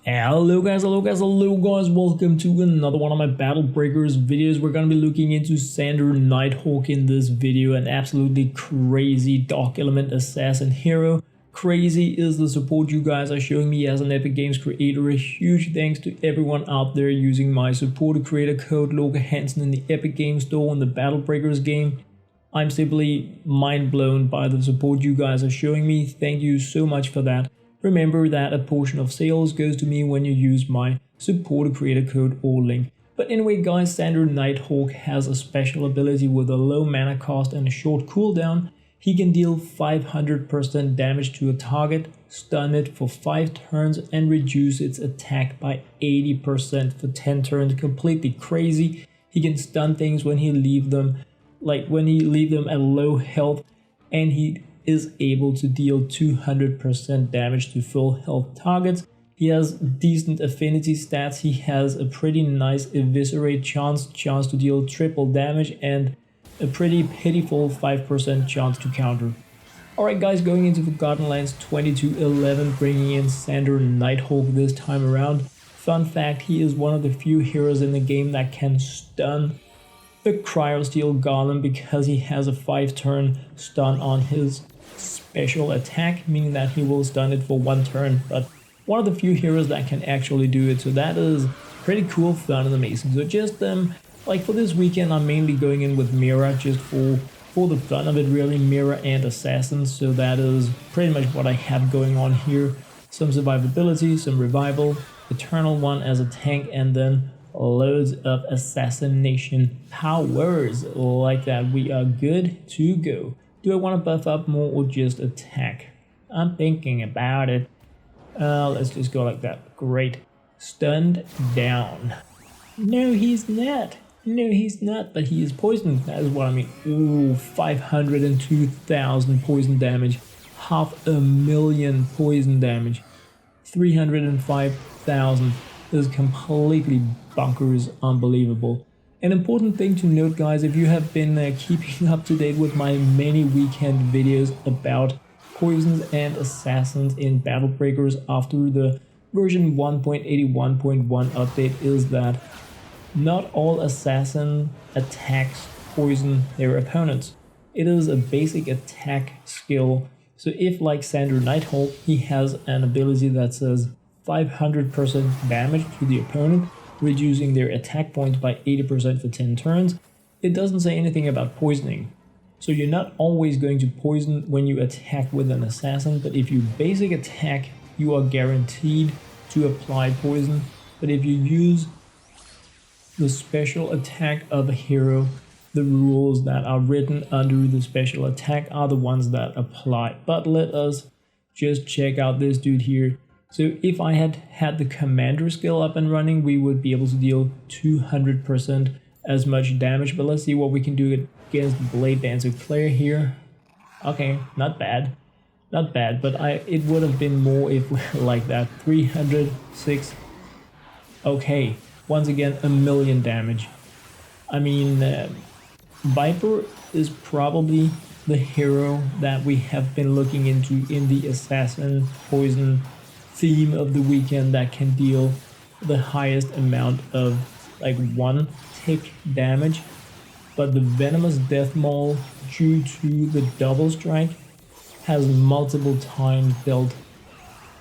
Hello guys, welcome to another one of my Battle Breakers videos. We're going to be looking into Sandor Nighthawk in this video, an absolutely crazy Dark Element Assassin hero. Crazy is the support you guys are showing me as an Epic Games creator. A huge thanks to everyone out there using my supporter creator code Loka Hansen in the Epic Games Store in the Battle Breakers game. I'm simply mind blown by the support you guys are showing me. Thank you so much for that. Remember that a portion of sales goes to me when you use my supporter creator code or link. But anyway guys, Sandor Nighthawk has a special ability with a low mana cost and a short cooldown. He can deal 500% damage to a target, stun it for 5 turns and reduce its attack by 80% for 10 turns. Completely crazy. He can stun things when he leave them at low health, and he is able to deal 200% damage to full health targets. He has decent affinity stats. He has a pretty nice eviscerate chance to deal triple damage, and a pretty pitiful 5% chance to counter. Alright guys, going into Forgotten Lands 2211, bringing in Sandor Nighthawk this time around. Fun fact, he is one of the few heroes in the game that can stun the Cryosteel Golem because he has a 5-turn stun on his special attack, meaning that he will stun it for 1 turn, but one of the few heroes that can actually do it, so that is pretty cool, fun and amazing. So just like for this weekend, I'm mainly going in with Mira just for the fun of it, really. Mira and Assassins, so that is pretty much what I have going on here. Some survivability, some revival, Eternal One as a tank, and then loads of assassination powers like that. We are good to go. Do I want to buff up more or just attack? I'm thinking about it. Let's just go like that. Great. Stunned down. No, he's not. No, he's not, but he is poisoned. That is what I mean. Ooh, 502,000 poison damage. 500,000 poison damage. 305,000. This is completely bonkers, unbelievable. An important thing to note guys, if you have been keeping up to date with my many weekend videos about poisons and assassins in Battle Breakers after the version 1.81.1 update, is that not all assassin attacks poison their opponents. It is a basic attack skill. So if, like Sandor Nighthawk, he has an ability that says 500% damage to the opponent, reducing their attack points by 80% for 10 turns, it doesn't say anything about poisoning. So you're not always going to poison when you attack with an assassin, but if you basic attack, you are guaranteed to apply poison. But if you use the special attack of a hero, the rules that are written under the special attack are the ones that apply. But let us just check out this dude here. So if I had had the commander skill up and running, we would be able to deal 200% as much damage. But let's see what we can do against Blade Dancer Claire here. Okay, not bad. Not bad, but it would have been more if we like that. 306. Okay, once again, 1,000,000 damage. I mean, Viper is probably the hero that we have been looking into in the assassin poison theme of the weekend that can deal the highest amount of like 1 tick damage. But the Venomous Death Maul, due to the double strike, has multiple times dealt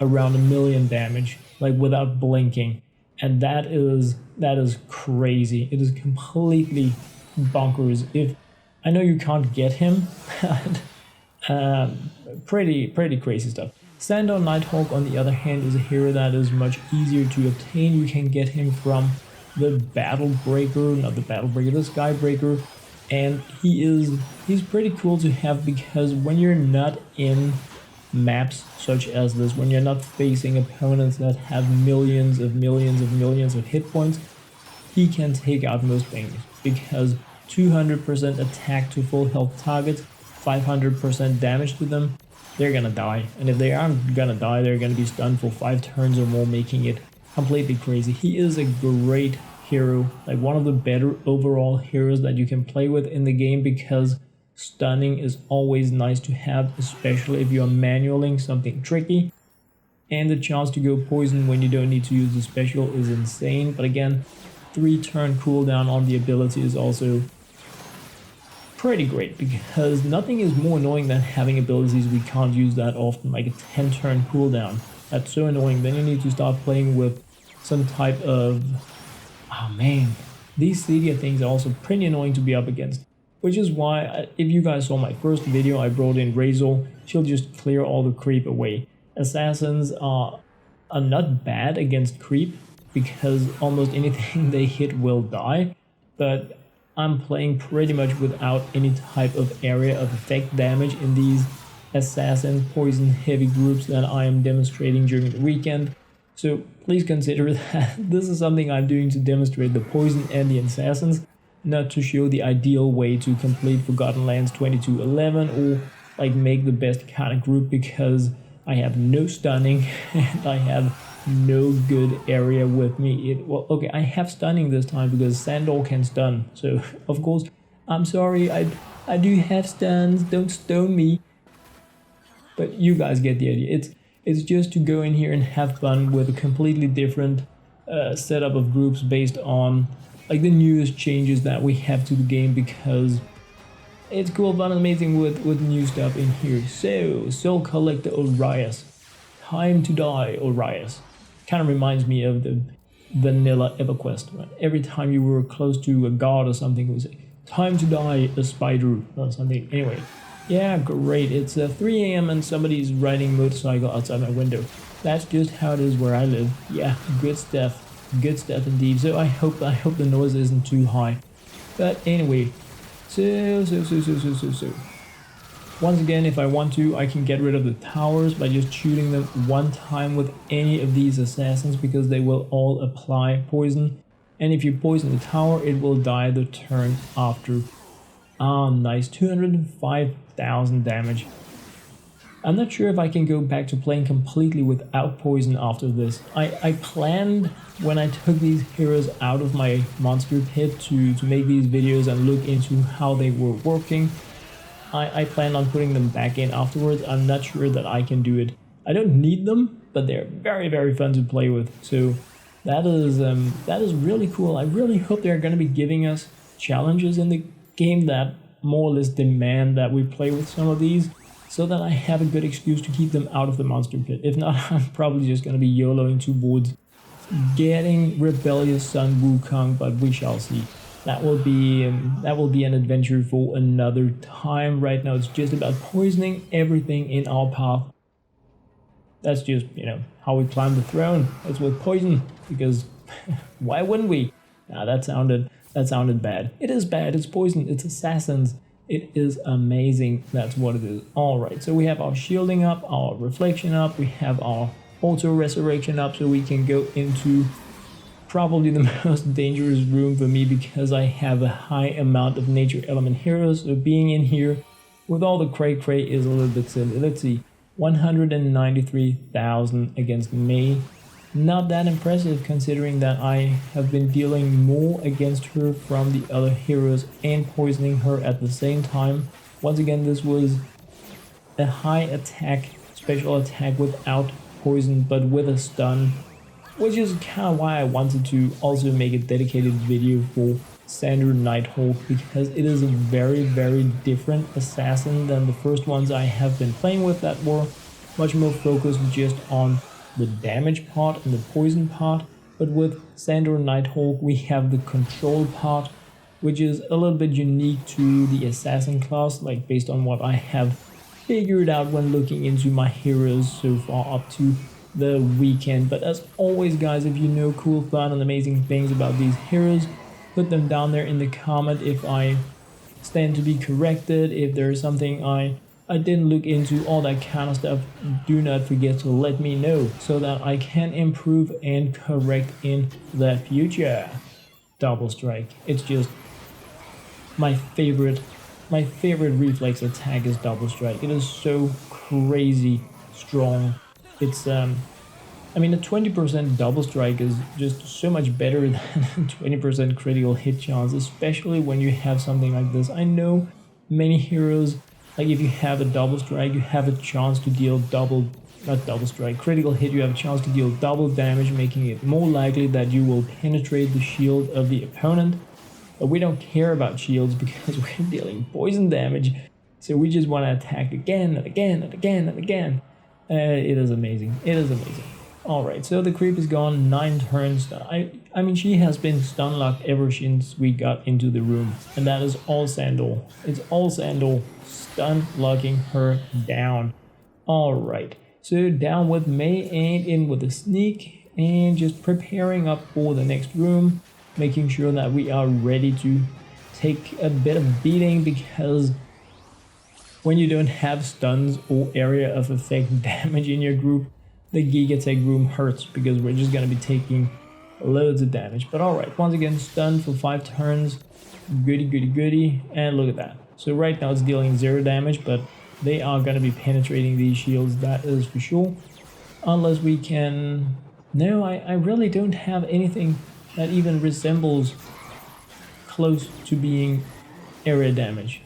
around 1,000,000 damage, like without blinking, and that is crazy. It is completely bonkers. If I know you can't get him, pretty crazy stuff. Sandor Nighthawk, on the other hand, is a hero that is much easier to obtain. You can get him from the Battle Breaker, not the Battle Breaker, the Skybreaker, and he's pretty cool to have because when you're not in maps such as this, when you're not facing opponents that have millions of hit points, he can take out most things because 200% attack to full health targets, 500% damage to them, they're gonna die. And if they aren't gonna die, they're gonna be stunned for 5 turns or more, making it completely crazy. He is a great hero, like one of the better overall heroes that you can play with in the game, because stunning is always nice to have, especially if you're manualing something tricky. and the chance to go poison when you don't need to use the special is insane. But again, 3-turn cooldown on the ability is also pretty great, because nothing is more annoying than having abilities we can't use that often, like a 10-turn cooldown. That's so annoying. Then you need to start playing with some type of... oh man, these Cedia things are also pretty annoying to be up against. Which is why, if you guys saw my first video, I brought in Razor. She'll just clear all the creep away. Assassins are not bad against creep, because almost anything they hit will die. But I'm playing pretty much without any type of area of effect damage in these assassin poison heavy groups that I am demonstrating during the weekend. So please consider that this is something I'm doing to demonstrate the poison and the assassins, not to show the ideal way to complete Forgotten Lands 2211 or like make the best kind of group, because I have no stunning and I have no good area with me. Well, okay, I have stunning this time because Sandor can stun. So of course, I'm sorry, I do have stuns, don't stone me. But you guys get the idea. It's just to go in here and have fun with a completely different setup of groups based on like the newest changes that we have to the game, because it's cool, fun, and amazing with new stuff in here. So, Soul Collector Orias. Time to die, Orias. Kind of reminds me of the vanilla EverQuest. Right? Every time you were close to a god or something, it would say, time to die, a spider or something. Anyway, yeah, great. It's 3 AM and somebody's riding a motorcycle outside my window. That's just how it is where I live. Yeah, good stuff. Good stuff indeed. So I hope the noise isn't too high. But anyway, so. Once again, if I want to, I can get rid of the towers by just shooting them one time with any of these assassins, because they will all apply poison. And if you poison the tower, it will die the turn after. Ah, nice. 205,000 damage. I'm not sure if I can go back to playing completely without poison after this. I planned, when I took these heroes out of my monster pit to make these videos and look into how they were working, I plan on putting them back in afterwards. I'm not sure that I can do it. I don't need them, but they're very, very fun to play with. So that is really cool. I really hope they're going to be giving us challenges in the game that more or less demand that we play with some of these, so that I have a good excuse to keep them out of the monster pit. If not, I'm probably just going to be YOLOing towards getting Rebellious Sun Wukong, but we shall see. That will be an adventure for another time. Right now it's just about poisoning everything in our path. That's just, how we climb the throne. It's with poison, because why wouldn't we? Nah, that sounded bad. It is bad, it's poison, it's assassins. It is amazing, that's what it is. Alright, so we have our shielding up, our reflection up, we have our auto resurrection up, so we can go into probably the most dangerous room for me, because I have a high amount of nature element heroes. So being in here with all the cray is a little bit silly. Let's see, 193,000 against me. Not that impressive, considering that I have been dealing more against her from the other heroes and poisoning her at the same time. Once again, this was a high attack, special attack without poison, but with a stun, which is kind of why I wanted to also make a dedicated video for Sandor Nighthawk, because it is a very, very different assassin than the first ones I have been playing with, that were much more focused just on the damage part and the poison part. But with Sandor Nighthawk we have the control part, which is a little bit unique to the assassin class, like based on what I have figured out when looking into my heroes so far up to the weekend. But as always guys, if you know cool, fun and amazing things about these heroes, put them down there in the comment if I stand to be corrected, if there is something I didn't look into, all that kind of stuff. Do not forget to let me know so that I can improve and correct in the future. Double strike, it's just my favorite reflex attack is double strike. It is so crazy strong. It's I mean, a 20% double strike is just so much better than 20% critical hit chance, especially when you have something like this. I know many heroes, like if you have a double strike, you have a chance to deal double not double strike, critical hit, you have a chance to deal double damage, making it more likely that you will penetrate the shield of the opponent. But we don't care about shields because we're dealing poison damage, so we just want to attack again and again and again and again. It is amazing. It is amazing. Alright, so the creep is gone, 9 turns. I mean, she has been stun locked ever since we got into the room. And that is all Sandor. It's all Sandor stun locking her down. Alright, so down with May and in with a sneak. And just preparing up for the next room. Making sure that we are ready to take a bit of beating, because when you don't have stuns or area of effect damage in your group, the Gigatech room hurts because we're just going to be taking loads of damage. But alright, once again, stunned for 5 turns. Goody, goody, goody. And look at that. So right now it's dealing 0 damage, but they are going to be penetrating these shields, that is for sure. Unless we can... No, I really don't have anything that even resembles close to being area damage.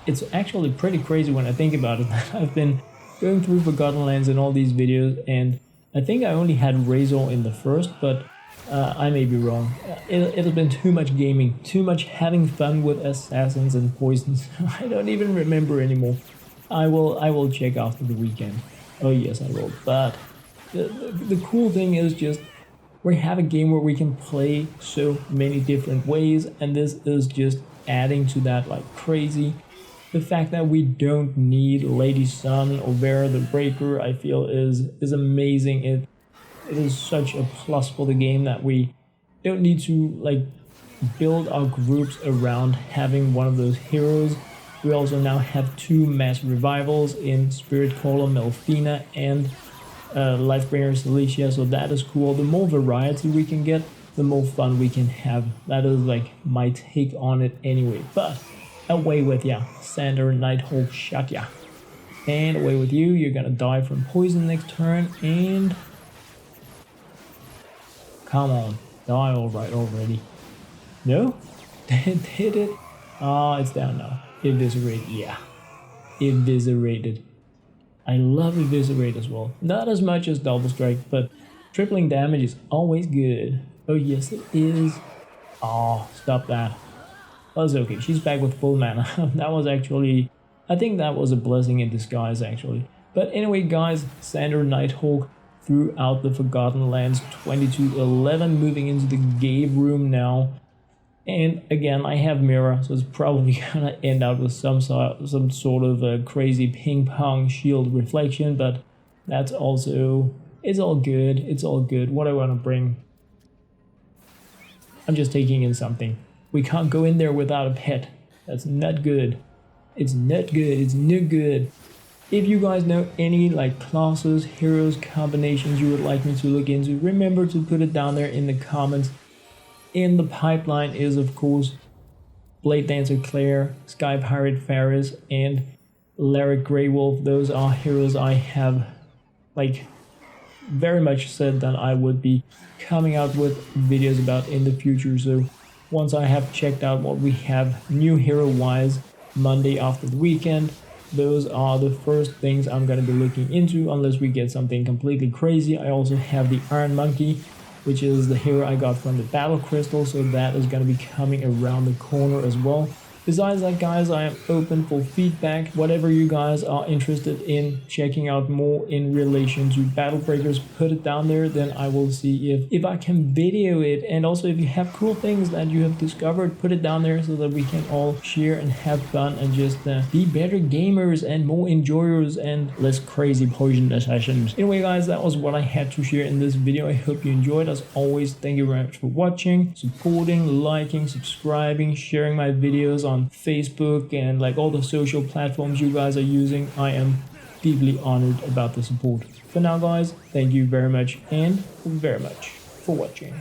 It's actually pretty crazy when I think about it. I've been going through Forgotten Lands in all these videos, and I think I only had Razor in the first, but I may be wrong. It has been too much gaming, too much having fun with assassins and poisons. I don't even remember anymore. I will check after the weekend. Oh yes, I will. But the cool thing is just we have a game where we can play so many different ways, and this is just adding to that like crazy. The fact that we don't need Lady Sun or Vera the Breaker, I feel is amazing. It is such a plus for the game that we don't need to like build our groups around having one of those heroes. We also now have 2 mass revivals in Spirit Caller Melfina and Lifebringer Celicia, so that is cool. The more variety we can get, the more fun we can have. That is like my take on it anyway. But away with ya, Sandor Nighthawk, shot ya. And away with you, you're gonna die from poison next turn, and... Come on, die alright already. No? Did it? Ah, it's down now. Eviscerate, yeah. Eviscerated. I love Eviscerate as well. Not as much as Double Strike, but tripling damage is always good. Oh yes, it is. Oh, stop that. That's okay, she's back with full mana. That was actually... I think that was a blessing in disguise, actually. But anyway, guys, Sandor Nighthawk throughout the Forgotten Lands 22-11, moving into the Gave room now. And again, I have Mirror, so it's probably gonna end out with some sort of a crazy ping pong shield reflection, but that's also... It's all good, it's all good. What I want to bring... I'm just taking in something. We can't go in there without a pet. That's not good. It's not good, it's no good. If you guys know any like classes, heroes, combinations you would like me to look into, remember to put it down there in the comments. In the pipeline is of course Blade Dancer Claire, Sky Pirate Ferris, and Lyric Grey Wolf. Those are heroes I have like very much said that I would be coming out with videos about in the future. So once I have checked out what we have new hero wise Monday after the weekend, those are the first things I'm going to be looking into, unless we get something completely crazy. I also have the Iron Monkey, which is the hero I got from the Battle Crystal, so that is going to be coming around the corner as well. Besides that, guys, I am open for feedback. Whatever you guys are interested in checking out more in relation to Battle Breakers, put it down there, then I will see if I can video it. And also, if you have cool things that you have discovered, put it down there so that we can all share and have fun and just be better gamers and more enjoyers and less crazy poison assassins. Anyway, guys, that was what I had to share in this video. I hope you enjoyed. As always, thank you very much for watching, supporting, liking, subscribing, sharing my videos on Facebook and like all the social platforms you guys are using. I am deeply honored about the support. For now, guys, thank you very much and very much for watching.